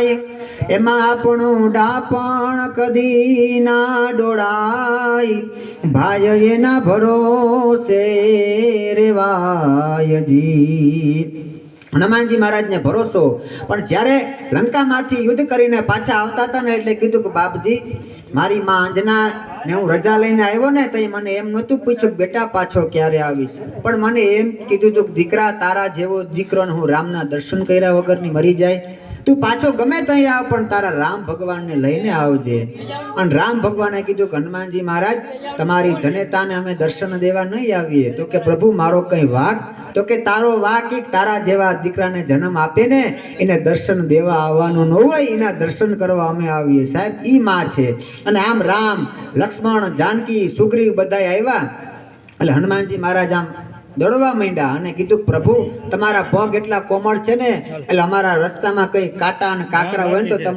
જાય, એમાં આપણું ડાપણ કદી ના ડોળાય, ભાઈ એના ભરોસે રેવાયજી. હનુમાનજી મહારાજને ભરોસો, પણ જ્યારે લંકામાંથી યુદ્ધ કરીને પાછા આવતા હતા ને એટલે કીધું કે બાપજી મારી માં અંજના ને હું રજા લઈને આવ્યો ને તો મને એમ નહોતું પૂછ્યું કે બેટા પાછો ક્યારે આવીશ, પણ મને એમ કીધું હતું કે દીકરા તારા જેવો દીકરો ને હું રામના દર્શન કર્યા વગરની મરી જાય, તું પાછો ગમે ત્યાં આવ પણ તારા રામ ભગવાનને લઈને આવજે. અને રામ ભગવાને કીધું કે હનુમાનજી મહારાજ તમારી જનેતાને અમે દર્શન દેવા નહીં આવીએ. તો કે પ્રભુ મારો કઈ વાંક? તો કે તારો વાંક એક તારા જેવા દીકરાને જન્મ આપે ને એને દર્શન દેવા આવવાનું ન હોય, એના દર્શન કરવા અમે આવીએ. સાહેબ ઈ માં છે. અને આમ રામ લક્ષ્મણ જાનકી સુગ્રીવ બધા આવ્યા એટલે હનુમાનજી મહારાજ આમ દોડવા માંડ્યા અને કીધું પ્રભુ તમારા પગ એટલા કોમળ છે ને એટલે અમારા રસ્તામાં કઈ કાંટા અને કાંકરા હોય ને તો